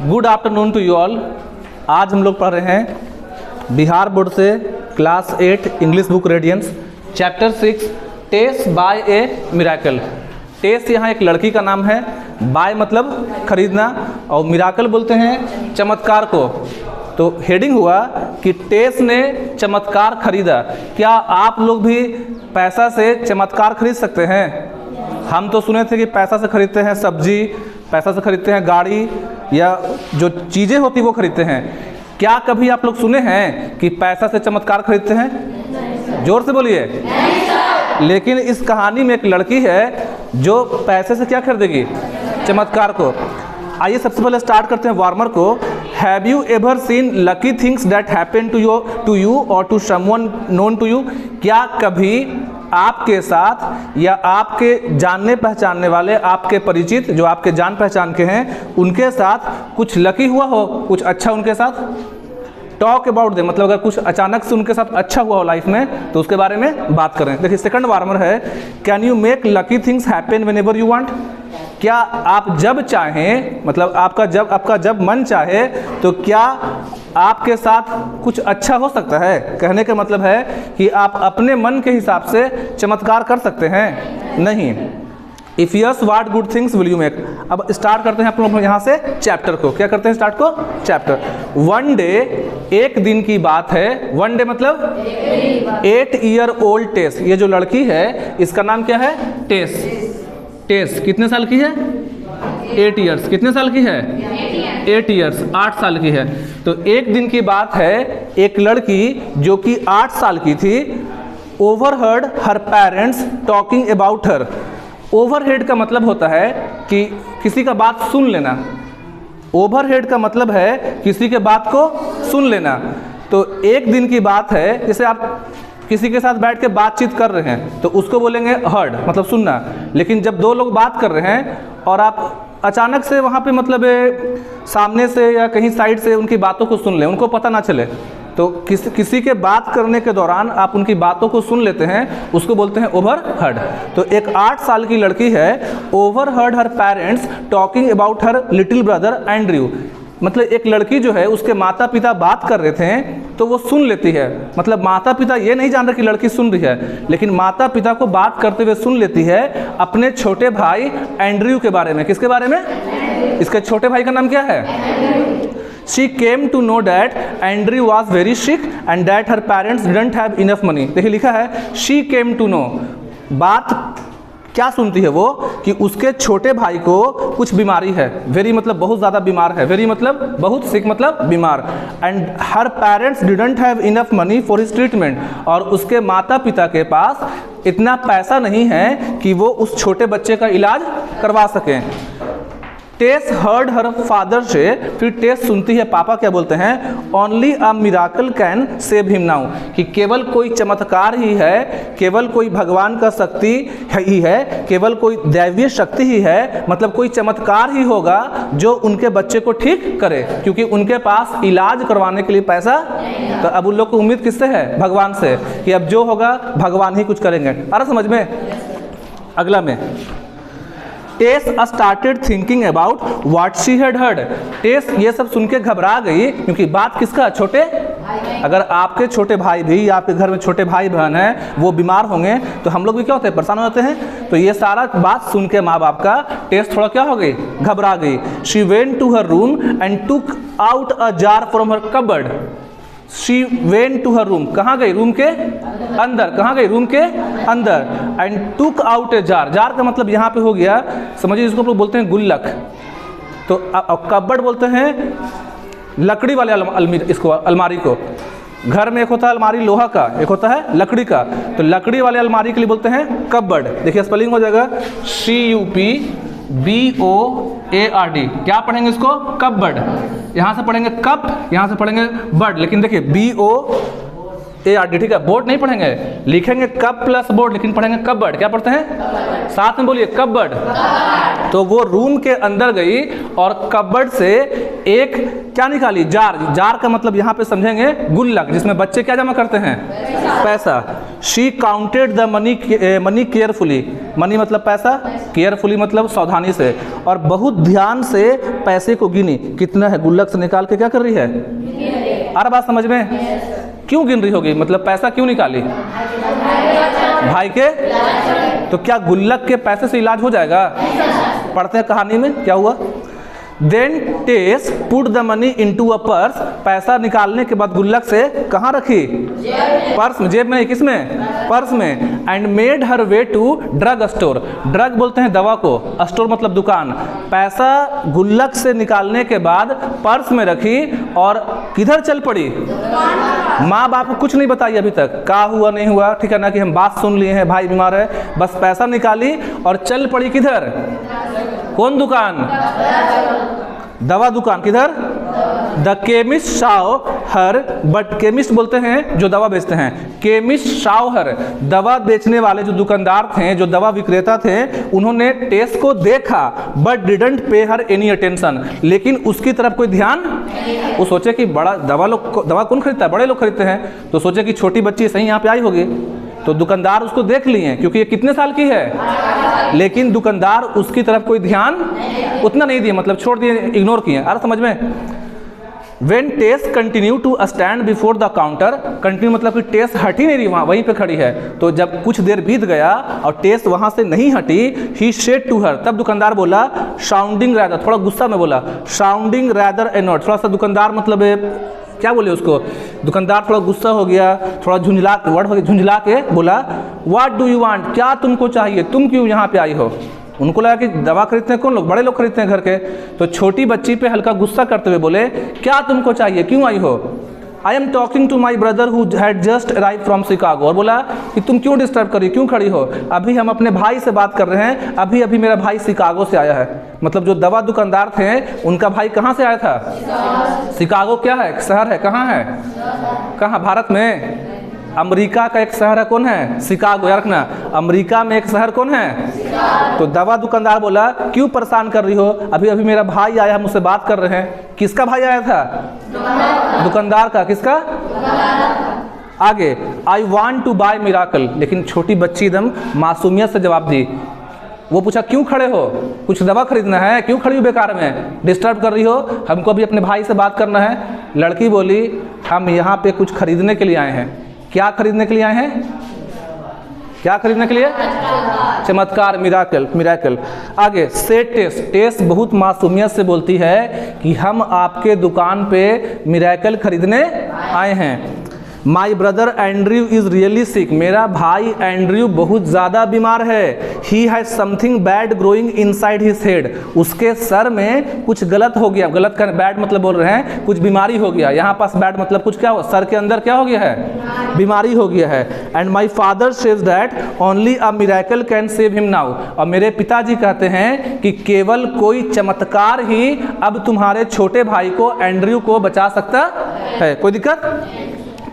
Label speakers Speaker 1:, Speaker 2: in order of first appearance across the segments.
Speaker 1: Good afternoon to you all. आज हम लोग पढ़ रहे हैं बिहार बोर्ड से class 8 English book radiance chapter 6 Tess by a miracle. Tess यहाँ एक लड़की का नाम है, बाय मतलब खरीदना और मिराकल बोलते हैं चमत्कार को। तो हेडिंग हुआ कि टेस ने चमत्कार खरीदा। क्या आप लोग भी पैसा से चमत्कार खरीद सकते हैं? हम तो सुने थे कि पैसा से खरीदते हैं सब्जी, पैसा से खरीदते हैं गाड़ी या जो चीज़ें होती वो खरीदते हैं। क्या कभी आप लोग सुने हैं कि पैसा से चमत्कार खरीदते हैं? जोर से बोलिए। लेकिन इस कहानी में एक लड़की है जो पैसे से क्या खरीदेगी? चमत्कार को। आइए सबसे पहले स्टार्ट करते हैं वार्मर को। Have you ever seen lucky things that happen to you और to someone known to you? क्या कभी आपके साथ या आपके जानने पहचानने वाले, आपके परिचित जो आपके जान पहचान के हैं, उनके साथ कुछ लकी हुआ हो, कुछ अच्छा उनके साथ? टॉक अबाउट दे मतलब अगर कुछ अचानक से उनके साथ अच्छा हुआ हो लाइफ में तो उसके बारे में बात करें। देखिए सेकंड वार्मर है, can you make lucky things happen whenever you want? क्या आप जब चाहें मतलब आपका जब मन चाहे तो क्या आपके साथ कुछ अच्छा हो सकता है? कहने का मतलब है कि आप अपने मन के हिसाब से चमत्कार कर सकते हैं? नहीं। If yes what good things will you make? अब स्टार्ट करते हैं अपन लोग यहाँ से चैप्टर को। क्या करते हैं स्टार्ट को? चैप्टर। वन डे, एक दिन की बात है। वन डे मतलब 8 ईयर ओल्ड टेस। ये जो लड़की है इसका नाम क्या है? टेस। टेस कितने साल की है? 8 ईयर्स। कितने साल की है? 8 ईयर्स, 8 साल की है। तो एक दिन की बात है, एक लड़की जो कि 8 साल की थी, overheard her parents talking about her. Overhead का मतलब होता है कि किसी का बात सुन लेना। ओवरहेड का मतलब है किसी के बात को सुन लेना। तो एक दिन की बात है, जैसे आप किसी के साथ बैठ के बातचीत कर रहे हैं तो उसको बोलेंगे हर्ड मतलब सुनना। लेकिन जब दो लोग बात कर रहे हैं और आप अचानक से वहाँ पे मतलब सामने से या कहीं साइड से उनकी बातों को सुन लें, उनको पता ना चले, तो किसी के बात करने के दौरान आप उनकी बातों को सुन लेते हैं, उसको बोलते हैं ओवरहर्ड। तो एक 8 साल की लड़की है, overheard her parents talking about her little brother Andrew. मतलब एक लड़की जो है उसके माता पिता बात कर रहे थे तो वो सुन लेती है। मतलब माता पिता ये नहीं जान रहे कि लड़की सुन रही है, लेकिन माता पिता को बात करते हुए सुन लेती है अपने छोटे भाई एंड्रयू के बारे में। किसके बारे में? इसके छोटे भाई का नाम क्या है? She came to know that Andrew was very sick and that her parents didn't have enough money। देखिए लिखा है she came to know। बात क्या सुनती है वो? कि उसके छोटे भाई को कुछ बीमारी है। वेरी मतलब बहुत ज़्यादा बीमार है। वेरी मतलब बहुत, सिक मतलब बीमार। And her parents didn't have enough money for his treatment. और उसके माता पिता के पास इतना पैसा नहीं है कि वो उस छोटे बच्चे का इलाज करवा सकें। टेस हर्ड हर फादर से, फिर टेस सुनती है पापा क्या बोलते हैं, only a miracle can save him now. कि केवल कोई चमत्कार ही है, केवल कोई भगवान का शक्ति ही है, केवल कोई दैवीय शक्ति ही है, मतलब कोई चमत्कार ही होगा जो उनके बच्चे को ठीक करे, क्योंकि उनके पास इलाज करवाने के लिए पैसा। तो अब उन लोग को उम्मीद किससे है? भगवान से, कि अब जो होगा भगवान ही कुछ करेंगे। आ रहा समझ में? अगला में Tess started thinking about what she had heard. Tess ये सब सुन के घबरा गई, क्योंकि बात किसका? छोटे। अगर आपके छोटे भाई भी या आपके घर में छोटे भाई बहन हैं वो बीमार होंगे तो हम लोग भी क्या होते हैं? परेशान हो जाते हैं। तो ये सारा बात सुन के माँ बाप का टेस थोड़ा क्या हो गई? घबरा गई। She went to her room and took out a jar from her cupboard. She went to her room, कहाँ गई? रूम के अंदर। कहाँ गई? रूम के अंदर। And took out a jar. Jar का मतलब यहाँ पे हो गया, समझिए जिसको लोग बोलते हैं गुल्लक। तो कबर्ड बोलते हैं लकड़ी वाले इसको अलमारी को। घर में एक होता है अलमारी लोहा का, एक होता है लकड़ी का। तो लकड़ी वाले अलमारी के लिए बोलते हैं कबर्ड। देखिए स्पेलिंग हो जाएगा CUPBOARD। क्या पढ़ेंगे इसको? कबर्ड। यहाँ से पढ़ेंगे कप, यहाँ से पढ़ेंगे बर्ड। लेकिन देखिए BOARD, ठीक है? बोर्ड नहीं पढ़ेंगे, लिखेंगे कप प्लस बोर्ड, लेकिन पढ़ेंगे कबर्ड। क्या पढ़ते हैं? साथ में बोलिए कबर्ड। तो वो रूम के अंदर गई और कबर्ड से एक क्या निकाली? जार। जार का मतलब यहाँ पे समझेंगे गुल्लक, जिसमें बच्चे क्या जमा करते हैं? पैसा। She counted the money carefully. Money मतलब पैसा, केयरफुली मतलब सावधानी से, और बहुत ध्यान से पैसे को गिनी। कितना है? गुल्लक से निकाल के क्या कर रही है? आ रहा बात समझ में? क्यों गिन रही होगी? मतलब पैसा क्यों निकाली? भाई के। तो क्या गुल्लक के पैसे से इलाज हो जाएगा? पढ़ते हैं कहानी में क्या हुआ। Then Tess put the money into a purse. पैसा निकालने के बाद गुल्लक से कहाँ रखी? पर्स में। जेब में? किसमें? पर्स में। And made her way to drug store. Drug बोलते हैं दवा को, स्टोर मतलब दुकान। पैसा गुल्लक से निकालने के बाद पर्स में रखी और किधर चल पड़ी? माँ बाप को कुछ नहीं बताई अभी तक, क्या हुआ नहीं हुआ, ठीक है ना, कि हम बात सुन लिए हैं, भाई बीमार है, बस पैसा निकाली और चल पड़ी किधर? कौन दुकान? दवा दुकान। किधर? The chemist Sao her, but chemist बोलते हैं जो दवा बेचते हैं, केमिस्ट साव हर, दवा बेचने वाले जो दुकानदार थे, जो दवा विक्रेता थे, उन्होंने टेस को देखा, बट डिडंट पे हर एनी अटेंशन, लेकिन उसकी तरफ कोई ध्यान। वो सोचे कि बड़ा दवा कौन खरीदता है? बड़े लोग खरीदते हैं, तो सोचे कि छोटी बच्ची सही यहाँ पे आई होगी, तो दुकानदार उसको देख लिए, क्योंकि ये कितने साल की है, लेकिन दुकानदार उसकी तरफ कोई ध्यान उतना नहीं दिए, मतलब छोड़ दिए, इग्नोर किए। अरे समझ में? When Tess continue to stand before the counter, continue मतलब कि टेस हट ही नहीं रही, वहाँ वहीं पे खड़ी है। तो जब कुछ देर बीत गया और टेस वहाँ से नहीं हटी, ही सेड टू हर, तब दुकानदार बोला साउंडिंग रैदर, थोड़ा गुस्सा में बोला, साउंडिंग रैदर ए नॉट, थोड़ा सा दुकानदार मतलब क्या बोले उसको, दुकानदार थोड़ा गुस्सा हो गया, थोड़ा झुंझला के बोला, व्हाट डू यू वांट, क्या तुमको चाहिए, तुम क्यों यहाँ पे आई हो? उनको लगा कि दवा खरीदते हैं कौन लोग? बड़े लोग खरीदते हैं घर के। तो छोटी बच्ची पे हल्का गुस्सा करते हुए बोले, क्या तुमको चाहिए, क्यों आई हो? I am talking to my brother who had just arrive from Chicago, और बोला कि तुम क्यों डिस्टर्ब करी, क्यों खड़ी हो? अभी हम अपने भाई से बात कर रहे हैं, अभी अभी मेरा भाई शिकागो से आया है। मतलब जो दवा दुकानदार थे उनका भाई कहाँ से आया था? शिकागो क्या है? शहर है। कहाँ है? कहाँ? भारत में। अमेरिका का एक शहर है, कौन है? शिकागो। याद रखना, अमेरिका में एक शहर कौन है? तो दवा दुकानदार बोला, क्यों परेशान कर रही हो, अभी अभी मेरा भाई आया, हम उससे बात कर रहे हैं। किसका भाई आया था? दुकानदार का। किसका? आगे, I want to buy miracle, लेकिन छोटी बच्ची एकदम मासूमियत से जवाब दी। वो पूछा, क्यों खड़े हो, कुछ दवा खरीदना है, क्यों खड़ी हो बेकार में, डिस्टर्ब कर रही हो, हमको अभी अपने भाई से बात करना है। लड़की बोली, हम यहाँ पे कुछ खरीदने के लिए आए हैं। क्या खरीदने के लिए आए हैं? क्या खरीदने के लिए? चमत्कार, मिराकल। आगे, से टेस बहुत मासूमियत से बोलती है कि हम आपके दुकान पे मिराकल खरीदने आए हैं। My brother Andrew is really sick, मेरा भाई एंड्रयू बहुत ज़्यादा बीमार है। He has something bad growing inside his head, उसके सर में कुछ गलत हो गया। गलत का बैड मतलब बोल रहे हैं कुछ बीमारी हो गया, यहाँ पास बैड मतलब कुछ क्या हो, सर के अंदर क्या हो गया है? बीमारी हो गया है। And my father says that only a miracle can save him now, और मेरे पिताजी कहते हैं कि केवल कोई चमत्कार ही अब तुम्हारे छोटे भाई को, एंड्रयू को बचा सकता है। कोई दिक्कत?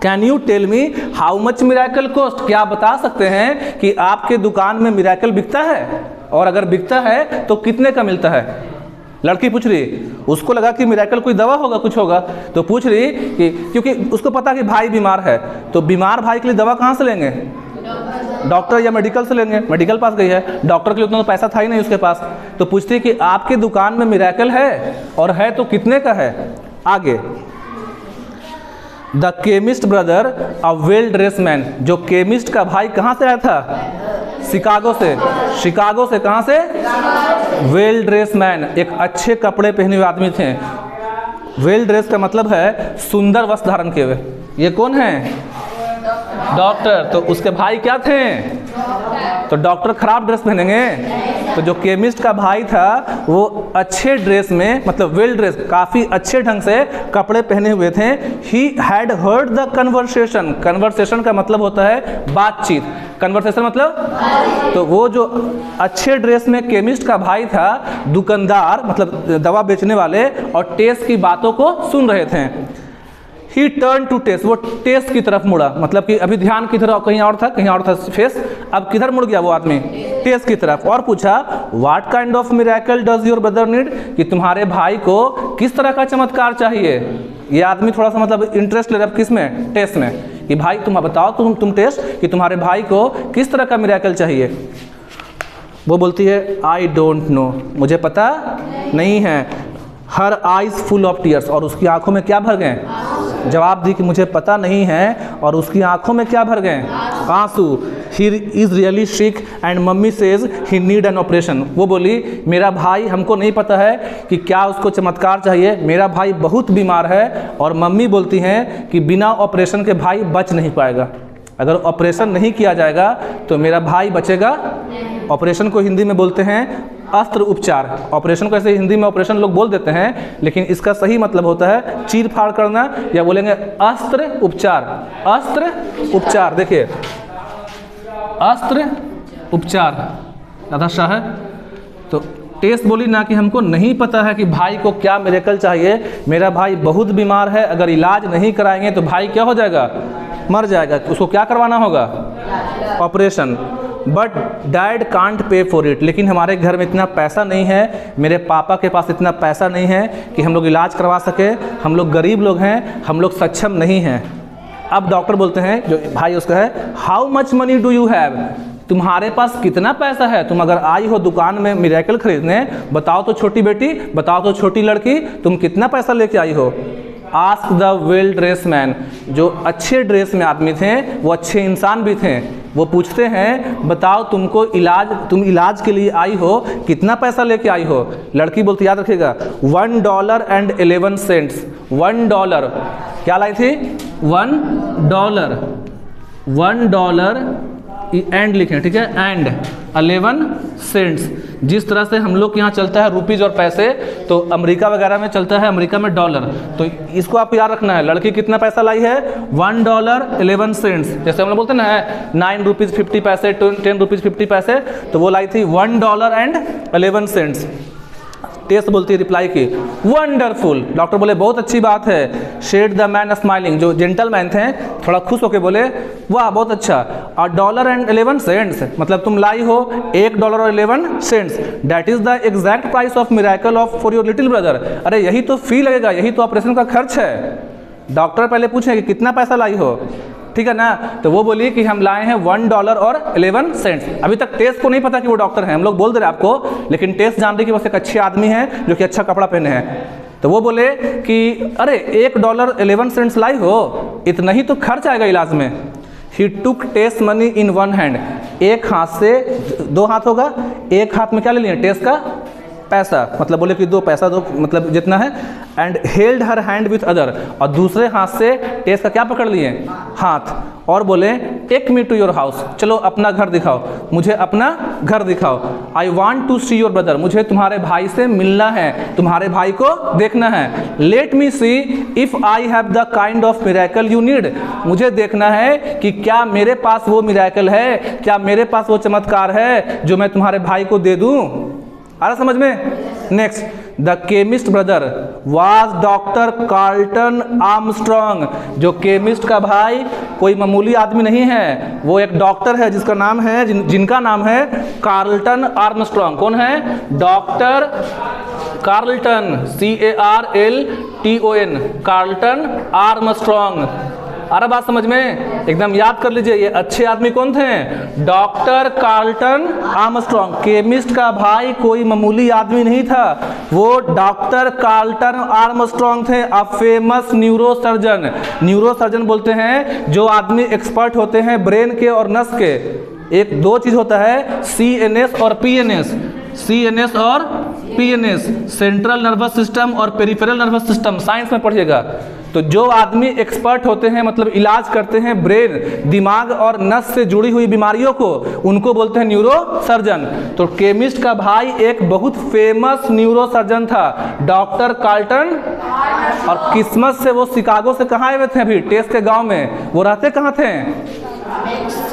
Speaker 1: Can you tell me how much miracle cost, क्या बता सकते हैं कि आपके दुकान में मिरेकल बिकता है, और अगर बिकता है तो कितने का मिलता है? लड़की पूछ रही, उसको लगा कि मिरेकल कोई दवा होगा, कुछ होगा, तो पूछ रही कि, क्योंकि उसको पता कि भाई बीमार है, तो बीमार भाई के लिए दवा कहाँ से लेंगे? डॉक्टर या मेडिकल से लेंगे। मेडिकल पास गई है, डॉक्टर के लिए उतना तो पैसा था ही नहीं उसके पास, तो पूछती कि आपके दुकान में मिरेकल है, और है तो कितने का है? आगे, the chemist brother a well dress man, जो केमिस्ट का भाई कहाँ से आया था? शिकागो से। शिकागो से कहाँ से? वेल ड्रेस मैन, एक अच्छे कपड़े पहने हुए आदमी थे। वेल ड्रेस का मतलब है सुंदर वस्त्र धारण किए हुए। ये कौन है? डॉक्टर। तो उसके भाई क्या थे? तो डॉक्टर खराब ड्रेस पहनेंगे? तो जो केमिस्ट का भाई था वो अच्छे ड्रेस में, मतलब वेल ड्रेस, काफ़ी अच्छे ढंग से कपड़े पहने हुए थे। He had heard the conversation, conversation का मतलब होता है बातचीत, कन्वर्सेशन मतलब, तो वो जो अच्छे ड्रेस में केमिस्ट का भाई था, दुकानदार मतलब दवा बेचने वाले, और टेस की बातों को सुन रहे थे। ही टर्न टू टेस, वो टेस की तरफ मुड़ा, मतलब कि अभी ध्यान किधर कहीं और था, कहीं और था फेस, अब किधर मुड़ गया वो आदमी? टेस्ट की तरफ। और पूछा what kind of miracle does your brother need, कि तुम्हारे भाई को किस तरह का चमत्कार चाहिए। ये आदमी थोड़ा सा मतलब इंटरेस्ट ले रहा है किस में, टेस्ट में, कि भाई तुम बताओ तुम टेस्ट कि तुम्हारे भाई को किस तरह का मिरेकल चाहिए। वो बोलती है आई डोंट नो, मुझे पता नहीं है। Her eyes full of tears, और उसकी आंखों में क्या भर गए, जवाब दी कि मुझे पता नहीं है, और उसकी आंखों में क्या भर गए, आंसू। He is really sick and mummy says he need an operation. वो बोली मेरा भाई, हमको नहीं पता है कि क्या उसको चमत्कार चाहिए, मेरा भाई बहुत बीमार है, और मम्मी बोलती हैं कि बिना ऑपरेशन के भाई बच नहीं पाएगा। अगर ऑपरेशन नहीं किया जाएगा तो मेरा भाई बचेगा। ऑपरेशन को हिंदी में बोलते हैं अस्त्र उपचार। ऑपरेशन को ऐसे हिंदी में ऑपरेशन लोग बोल देते हैं, लेकिन इसका सही मतलब होता है चीर फाड़ करना, या बोलेंगे अस्त्र उपचार। अस्त्र उपचार, देखिए अस्त्र उपचार ज़्यादा शाह है। तो टेस बोली ना कि हमको नहीं पता है कि भाई को क्या मिरेकल चाहिए, मेरा भाई बहुत बीमार है, अगर इलाज नहीं कराएंगे तो भाई क्या हो जाएगा, मर जाएगा। उसको क्या करवाना होगा, operation. But dad can't pay for it, लेकिन हमारे घर में इतना पैसा नहीं है, मेरे पापा के पास इतना पैसा नहीं है कि हम लोग इलाज करवा सके, हम लोग गरीब लोग हैं, हम लोग सक्षम नहीं हैं। अब डॉक्टर बोलते हैं, जो भाई उसका है, how much money do you have, तुम्हारे पास कितना पैसा है, तुम अगर आई हो दुकान में मिरेकल खरीदने, बताओ तो छोटी बेटी, बताओ तो छोटी लड़की, तुम कितना पैसा लेके आई हो। Ask the well dress man, जो अच्छे ड्रेस में आदमी थे, वो अच्छे इंसान भी थे, वो पूछते हैं बताओ तुम इलाज के लिए आई हो, कितना पैसा लेके आई हो। लड़की बोलती, याद रखिएगा, $1.11। $1 क्या लाई थी, $1 एंड लिखें, ठीक है, एंड 11 सेंट्स। जिस तरह से हम लोग के यहाँ चलता है रुपीज़ और पैसे, तो अमेरिका वगैरह में चलता है, अमेरिका में डॉलर। तो इसको आप याद रखना है। लड़की कितना पैसा लाई है, $1.11। जैसे हम लोग बोलते हैं ना 9 रुपीज़ 50 पैसे, 10 रुपीज़ 50 पैसे, तो वो लाई थी $1.11। टेस्ट बोलती है, रिप्लाई की, वंडरफुल। डॉक्टर बोले बहुत अच्छी बात है। शेड द मैन स्माइलिंग, जो जेंटलमैन थे थोड़ा खुश होके बोले वाह बहुत अच्छा। और $1.11 मतलब तुम लाई हो $1.11। That is the exact price of miracle of for your little brother. अरे यही तो फी लगेगा, यही तो ऑपरेशन का खर्च है। डॉक्टर पहले पूछे कि कितना पैसा लाई हो, ठीक है ना। तो वो बोली कि हम लाए हैं $1.11। अभी तक टेस्ट को नहीं पता कि वो डॉक्टर हैं, हम लोग बोल दे रहे आपको, लेकिन टेस्ट जान रही कि बस एक अच्छे आदमी हैं जो कि अच्छा कपड़ा पहने हैं। तो वो बोले कि अरे $1.11 लाई हो, इतना ही तो खर्च आएगा इलाज में। He took Tess's money in one hand, एक हाथ से, 2 हाथ होगा, एक हाथ में क्या ले लिए, टेस्ट का पैसा, मतलब बोले कि 2 पैसा दो, मतलब जितना है। And held her hand with other, और दूसरे हाथ से टेस्ट का क्या पकड़ लिए, हाथ, और बोले take me to your house, चलो अपना घर दिखाओ, मुझे अपना घर दिखाओ। I want to see your brother, मुझे तुम्हारे भाई से मिलना है, तुम्हारे भाई को देखना है। Let me see if I have the kind of miracle you need, मुझे देखना है कि क्या मेरे पास वो मिरेकल है, क्या मेरे पास वो चमत्कार है जो मैं तुम्हारे भाई को दे दूं। आ रहा समझ में। Next, the chemist brother was doctor Carlton Armstrong, जो केमिस्ट का भाई कोई मामूली आदमी नहीं है, वो एक डॉक्टर है जिसका नाम है, जिनका नाम है कार्लटन आर्मस्ट्रॉन्ग। कौन है, doctor Carlton, CARLTON, Carlton Armstrong. आ रहा बात समझ में, एकदम याद कर लीजिए। ये अच्छे आदमी कौन थे, डॉक्टर कार्लटन आर्मस्ट्रॉन्ग। केमिस्ट का भाई कोई मामूली आदमी नहीं था, वो डॉक्टर कार्लटन आर्मस्ट्रॉन्ग थे, अ फेमस न्यूरोसर्जन। न्यूरोसर्जन बोलते हैं जो आदमी एक्सपर्ट होते हैं ब्रेन के और नस के। एक 2 चीज होता है, CNS और PNS, CNS और PNS, सेंट्रल नर्वस सिस्टम और पेरिफेरल नर्वस सिस्टम, साइंस में पढ़िएगा। तो जो आदमी एक्सपर्ट होते हैं, मतलब इलाज करते हैं ब्रेन, दिमाग और नस से जुड़ी हुई बीमारियों को, उनको बोलते हैं न्यूरोसर्जन। तो केमिस्ट का भाई एक बहुत फेमस न्यूरोसर्जन था, डॉक्टर कार्लटन। और किस्मत से वो शिकागो से कहाँ आए हुए थे, अभी टेस्ट के गांव में। वो रहते कहाँ थे,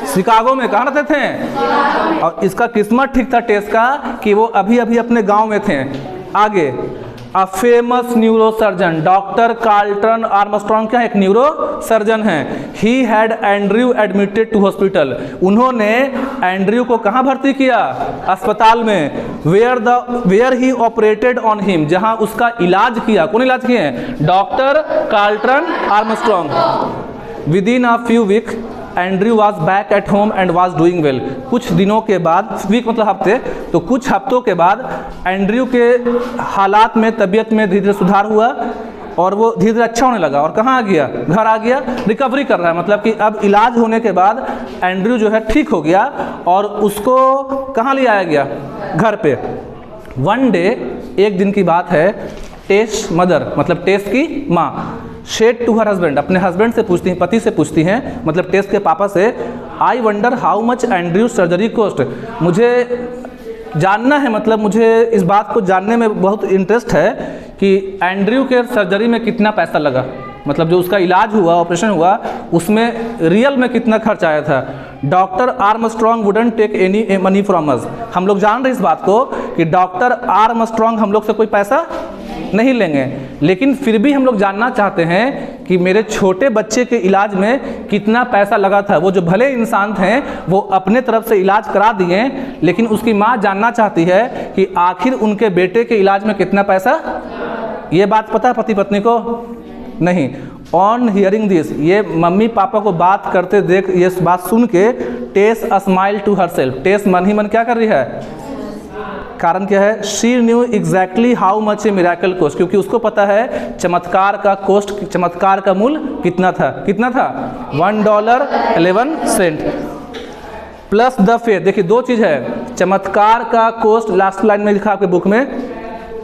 Speaker 1: शिकागो में। कहाँ रहते थे, और इसका किस्मत ठीक था टेस्ट का कि वो अभी अभी अपने गांव में थे। आगे, a famous neurosurgeon, doctor Carlton Armstrong क्या है, एक न्यूरोसर्जन है। He had Andrew admitted to hospital, उन्होंने एंड्रयू को कहाँ भर्ती किया, अस्पताल में। Where he operated on him, जहां उसका इलाज किया, कौन इलाज किए हैं, doctor Carlton Armstrong. Within a few week Andrew was back at home and was doing well, कुछ दिनों के बाद, वीक मतलब हफ्ते, तो कुछ हफ्तों के बाद एंड्रयू के हालात में, तबीयत में धीरे धीरे सुधार हुआ और वो धीरे धीरे अच्छा होने लगा। और कहाँ आ गया, घर आ गया, रिकवरी कर रहा है, मतलब कि अब इलाज होने के बाद एंड्रयू जो है ठीक हो गया और उसको कहाँ ले आया गया, घर पे। वन डे, एक दिन की बात है, टेस मदर मतलब टेस की माँ शेड टू हर हस्बैंड, अपने हस्बैंड से पूछती हैं, पति से पूछती हैं, मतलब टेस के पापा से, I wonder how much Andrew surgery cost, मुझे जानना है, मतलब मुझे इस बात को जानने में बहुत इंटरेस्ट है कि एंड्रयू के सर्जरी में कितना पैसा लगा, मतलब जो उसका इलाज हुआ, ऑपरेशन हुआ, उसमें रियल में कितना खर्च आया था। Doctor Armstrong wouldn't take any money from us, हम लोग जान रहे इस बात को कि डॉक्टर आर्मस्ट्रॉन्ग हम लोग से कोई पैसा नहीं लेंगे, लेकिन फिर भी हम लोग जानना चाहते हैं कि मेरे छोटे बच्चे के इलाज में कितना पैसा लगा था। वो जो भले इंसान थे वो अपने तरफ से इलाज करा दिए, लेकिन उसकी माँ जानना चाहती है कि आखिर उनके बेटे के इलाज में कितना पैसा, ये बात पता है पति पत्नी को नहीं। ऑन हियरिंग दिस, ये मम्मी पापा को बात करते देख, ये बात सुन के टेस स्माइल टू हर सेल्फ, टेस मन ही मन क्या कर रही है, कारण क्या है, she knew exactly how much A miracle cost, क्योंकि उसको पता है चमत्कार का कॉस्ट, चमत्कार का मूल्य कितना था, कितना था, $1.11 प्लस द फेथ। देखिए दो चीज़ है, चमत्कार का कॉस्ट लास्ट लाइन में लिखा आपके बुक में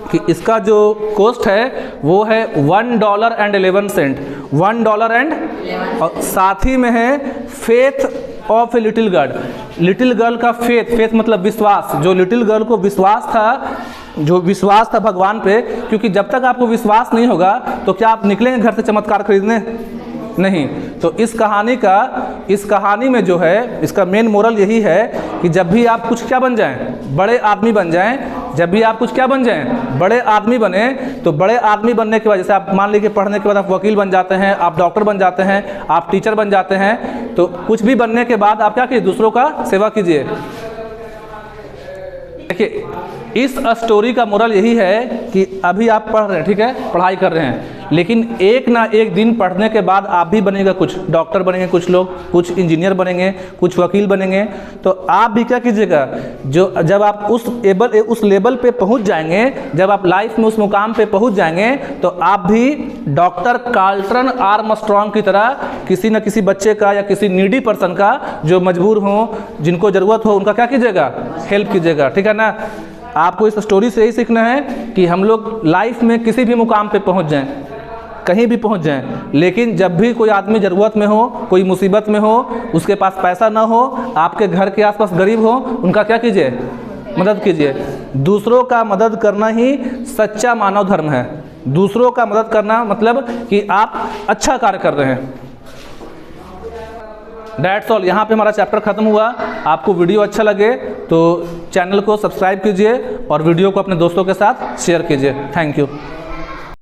Speaker 1: कि इसका जो कॉस्ट है वो है $1.11, $1 और साथ ही में है faith of a little girl, little girl का फेथ, फेथ मतलब विश्वास, जो लिटिल गर्ल को विश्वास था, जो विश्वास था भगवान पे, क्योंकि जब तक आपको विश्वास नहीं होगा तो क्या आप निकलेंगे घर से चमत्कार खरीदने, नहीं। तो इस कहानी में जो है, इसका मेन मोरल यही है कि जब भी आप कुछ क्या बन जाएं, बड़े आदमी बन जाएं, जब भी आप कुछ क्या बन जाएं, बड़े आदमी बने, तो बड़े आदमी बनने के बाद, जैसे आप मान लीजिए पढ़ने के बाद आप वकील बन जाते हैं, आप डॉक्टर बन जाते हैं, आप टीचर बन जाते हैं, तो कुछ भी बनने के बाद आप क्या कीजिए, दूसरों का सेवा कीजिए। देखिए इस स्टोरी का मोरल यही है कि अभी आप पढ़ रहे हैं, ठीक है, पढ़ाई कर रहे हैं, लेकिन एक ना एक दिन पढ़ने के बाद आप भी बनेगा, कुछ डॉक्टर बनेंगे, कुछ लोग कुछ इंजीनियर बनेंगे, कुछ वकील बनेंगे, तो आप भी क्या कीजिएगा, जो जब आप उस लेवल पे पहुंच जाएंगे, जब आप लाइफ में उस मुकाम पे पहुंच जाएंगे, तो आप भी डॉक्टर कार्लटन आर्मस्ट्रॉन्ग की तरह किसी न किसी बच्चे का या किसी नीडी पर्सन का, जो मजबूर हो, जिनको ज़रूरत हो, उनका क्या कीजिएगा, हेल्प कीजिएगा, ठीक है ना। आपको इस स्टोरी से यही सीखना है कि हम लोग लाइफ में किसी भी मुकाम पे पहुंच जाएं, कहीं भी पहुंच जाएं, लेकिन जब भी कोई आदमी ज़रूरत में हो, कोई मुसीबत में हो, उसके पास पैसा ना हो, आपके घर के आसपास गरीब हो, उनका क्या कीजिए, मदद कीजिए। दूसरों का मदद करना ही सच्चा मानव धर्म है। दूसरों का मदद करना मतलब कि आप अच्छा कार्य कर रहे हैं। डैट्स ऑल, यहाँ पे हमारा चैप्टर खत्म हुआ। आपको वीडियो अच्छा लगे तो चैनल को सब्सक्राइब कीजिए और वीडियो को अपने दोस्तों के साथ शेयर कीजिए। Thank you.